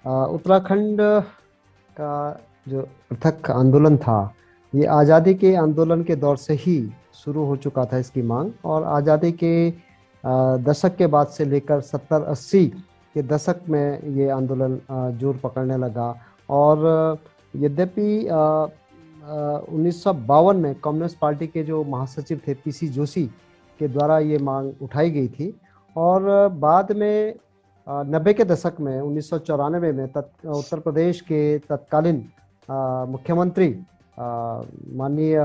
उत्तराखंड का जो पृथक आंदोलन था, ये आज़ादी के आंदोलन के दौर से ही शुरू हो चुका था इसकी मांग। और आज़ादी के दशक के बाद से लेकर 70-80 के दशक में ये आंदोलन जोर पकड़ने लगा। और यद्यपि 1952 में कम्युनिस्ट पार्टी के जो महासचिव थे पीसी जोशी के द्वारा ये मांग उठाई गई थी। और बाद में 90 के दशक में 1994 में उत्तर प्रदेश के तत्कालीन मुख्यमंत्री माननीय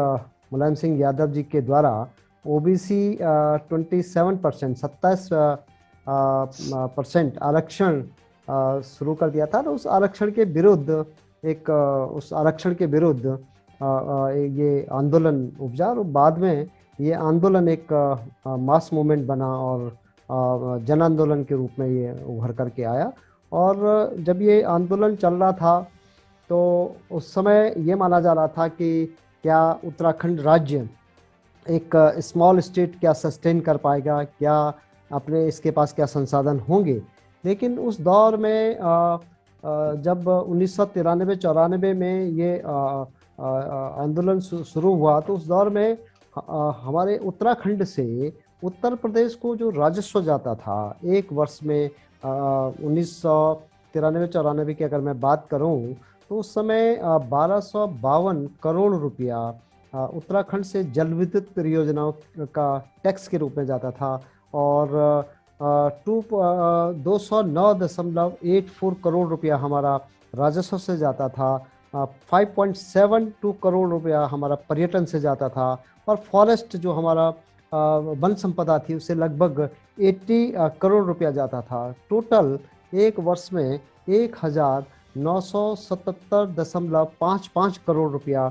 मुलायम सिंह यादव जी के द्वारा ओबीसी 27%, 27% आरक्षण शुरू कर दिया था। तो उस आरक्षण के विरुद्ध उस आरक्षण के विरुद्ध ये आंदोलन उपजा। और बाद में ये आंदोलन एक मास मूवमेंट बना और जन आंदोलन के रूप में ये उभर करके आया। और जब ये आंदोलन चल रहा था तो उस समय ये माना जा रहा था कि क्या उत्तराखंड राज्य एक स्मॉल स्टेट क्या सस्टेन कर पाएगा, क्या अपने इसके पास क्या संसाधन होंगे। लेकिन उस दौर में जब 1993-94 में ये आंदोलन शुरू हुआ तो उस दौर में हमारे उत्तराखंड से उत्तर प्रदेश को जो राजस्व जाता था एक वर्ष में 1993-94 की अगर मैं बात करूं तो उस समय 1252 करोड़ रुपया उत्तराखंड से जल विद्युत परियोजनाओं का टैक्स के रूप में जाता था। और 209.84 करोड़ रुपया हमारा राजस्व से जाता था। 5.72 करोड़ रुपया हमारा पर्यटन से जाता था। और फॉरेस्ट जो हमारा वन संपदा थी उससे लगभग 80 करोड़ रुपया जाता था। टोटल एक वर्ष में 1977.55 करोड़ रुपया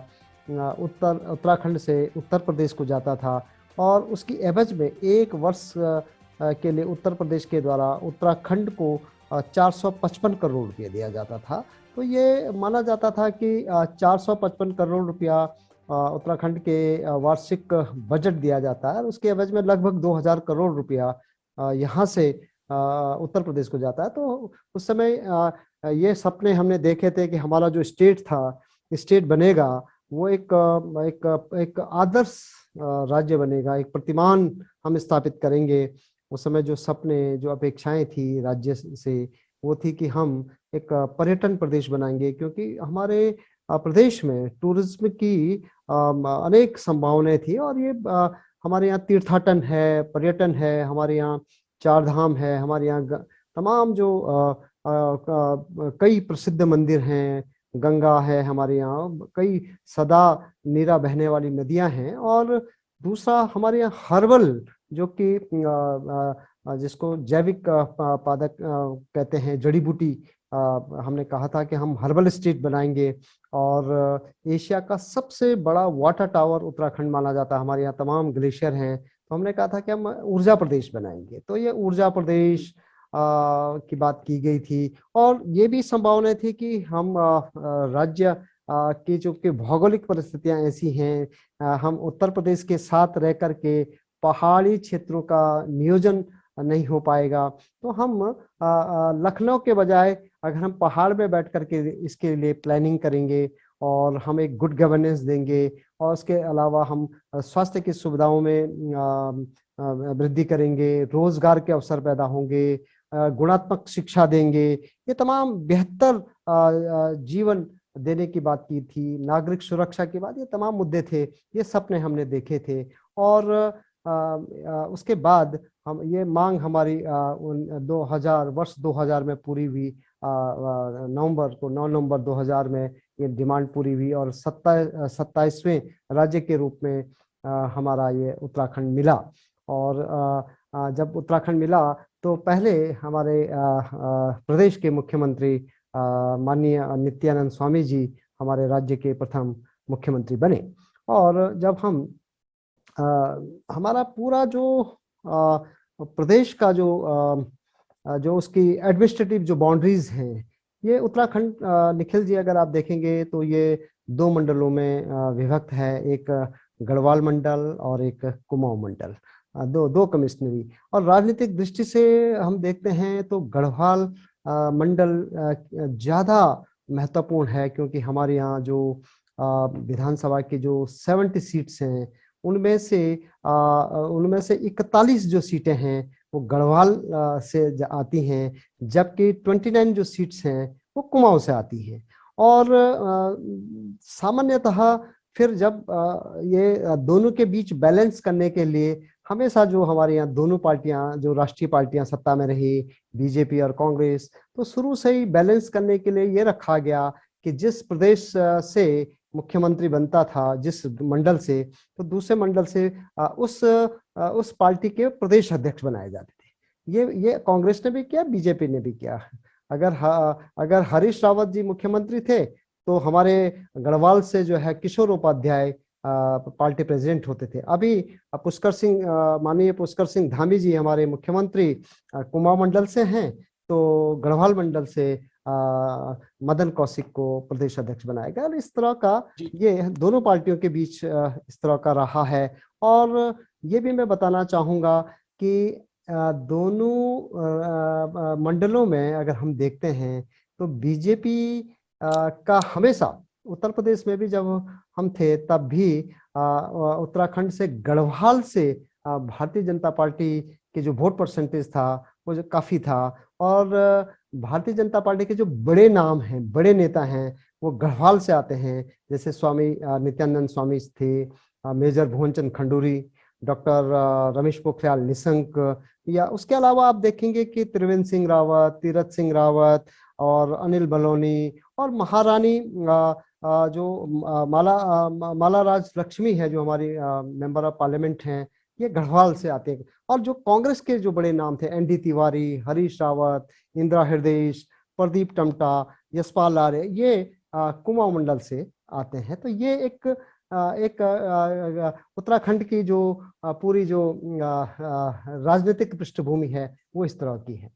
उत्तराखंड से उत्तर प्रदेश को जाता था। और उसकी एवज में एक वर्ष के लिए उत्तर प्रदेश के द्वारा उत्तराखंड को 455 करोड़ रुपया दिया जाता था। तो ये माना जाता था कि 455 करोड़ रुपया उत्तराखंड के वार्षिक बजट दिया जाता है और उसके एवज में लगभग 2000 करोड़ रुपया यहाँ से उत्तर प्रदेश को जाता है। तो उस समय ये सपने हमने देखे थे कि हमारा जो स्टेट था, स्टेट बनेगा वो एक आदर्श राज्य बनेगा, एक प्रतिमान हम स्थापित करेंगे। उस समय जो सपने, जो अपेक्षाएं थी राज्य से, वो थी कि हम एक पर्यटन प्रदेश बनाएंगे, क्योंकि हमारे प्रदेश में टूरिज्म की अनेक संभावनाएं थी। और ये हमारे यहाँ तीर्थाटन है, पर्यटन है, हमारे यहाँ चार धाम है, हमारे यहाँ तमाम जो कई प्रसिद्ध मंदिर हैं, गंगा है हमारे यहाँ, कई सदा नीरा बहने वाली नदियां हैं। और दूसरा हमारे यहाँ हर्बल, जो कि जिसको जैविक पादप कहते हैं, जड़ी बूटी, हमने कहा था कि हम हर्बल स्टेट बनाएंगे। और एशिया का सबसे बड़ा वाटर टावर उत्तराखंड माना जाता है, हमारे यहाँ तमाम ग्लेशियर हैं। तो हमने कहा था कि हम ऊर्जा प्रदेश बनाएंगे। तो ये ऊर्जा प्रदेश की बात की गई थी। और ये भी संभावना थी कि हम राज्य की जो कि भौगोलिक परिस्थितियां ऐसी हैं, हम उत्तर प्रदेश के साथ रह कर के पहाड़ी क्षेत्रों का नियोजन नहीं हो पाएगा। तो हम लखनऊ के बजाय अगर हम पहाड़ में बैठ करके इसके लिए प्लानिंग करेंगे और हम एक गुड गवर्नेंस देंगे, और उसके अलावा हम स्वास्थ्य की सुविधाओं में वृद्धि करेंगे, रोजगार के अवसर पैदा होंगे, गुणात्मक शिक्षा देंगे, ये तमाम बेहतर जीवन देने की बात की थी, नागरिक सुरक्षा की बात, ये तमाम मुद्दे थे, ये सपने हमने देखे थे। और उसके बाद हम ये मांग हमारी 2000 वर्ष 2000 में पूरी हुई। 9 नवंबर 2000 में ये डिमांड पूरी हुई और 27वें राज्य के रूप में हमारा ये उत्तराखंड मिला। और जब उत्तराखंड मिला तो पहले हमारे प्रदेश के मुख्यमंत्री माननीय नित्यानंद स्वामी जी हमारे राज्य के प्रथम मुख्यमंत्री बने। और जब हम हमारा पूरा जो प्रदेश का जो उसकी एडमिनिस्ट्रेटिव जो बाउंड्रीज हैं, ये उत्तराखंड निखिल जी अगर आप देखेंगे तो ये 2 मंडलों में विभक्त है, एक गढ़वाल मंडल और एक कुमाऊं मंडल, दो कमिश्नरी। और राजनीतिक दृष्टि से हम देखते हैं तो गढ़वाल मंडल ज़्यादा महत्वपूर्ण है, क्योंकि हमारे यहाँ जो विधानसभा की जो 70 सीट्स हैं, उनमें से 41 जो सीटें हैं वो गढ़वाल से आती हैं, जबकि 29 जो सीट्स हैं वो कुमाऊं से आती हैं। और सामान्यतः फिर जब ये दोनों के बीच बैलेंस करने के लिए हमेशा जो हमारे यहाँ दोनों पार्टियां, जो राष्ट्रीय पार्टियां सत्ता में रही, बीजेपी और कांग्रेस, तो शुरू से ही बैलेंस करने के लिए ये रखा गया कि जिस प्रदेश से मुख्यमंत्री बनता था, जिस मंडल से, तो दूसरे मंडल से उस पार्टी के प्रदेश अध्यक्ष बनाए जाते थे। ये कांग्रेस ने भी किया, बीजेपी ने भी किया। अगर हरीश रावत जी मुख्यमंत्री थे तो हमारे गढ़वाल से जो है किशोर उपाध्याय पार्टी प्रेसिडेंट होते थे। अभी पुष्कर सिंह, माननीय पुष्कर सिंह धामी जी हमारे मुख्यमंत्री कुमाऊं मंडल से हैं, तो गढ़वाल मंडल से मदन कौशिक को प्रदेश अध्यक्ष बनाया गया। और इस तरह का ये दोनों पार्टियों के बीच इस तरह का रहा है। और ये भी मैं बताना चाहूंगा कि दोनों मंडलों में अगर हम देखते हैं तो बीजेपी का हमेशा, उत्तर प्रदेश में भी जब हम थे तब भी उत्तराखंड से गढ़वाल से भारतीय जनता पार्टी के जो वोट परसेंटेज था वो जो काफी था। और भारतीय जनता पार्टी के जो बड़े नाम हैं, बड़े नेता हैं, वो गढ़वाल से आते हैं। जैसे स्वामी नित्यानंद स्वामी थे, मेजर भुवनचंद खंडूरी, डॉक्टर रमेश पोखरियाल निशंक, या उसके अलावा आप देखेंगे कि त्रिवेंद्र सिंह रावत, तीरथ सिंह रावत और अनिल बलौनी और महारानी जो माला राज लक्ष्मी है, जो हमारी मेंबर ऑफ पार्लियामेंट हैं, ये गढ़वाल से आते हैं। और जो कांग्रेस के जो बड़े नाम थे, एनडी तिवारी, हरीश रावत, इंदिरा हृदयेश, प्रदीप टमटा, यशपाल आर्य, ये कुमाऊं मंडल से आते हैं। तो ये एक उत्तराखंड की जो पूरी जो राजनीतिक पृष्ठभूमि है वो इस तरह की है।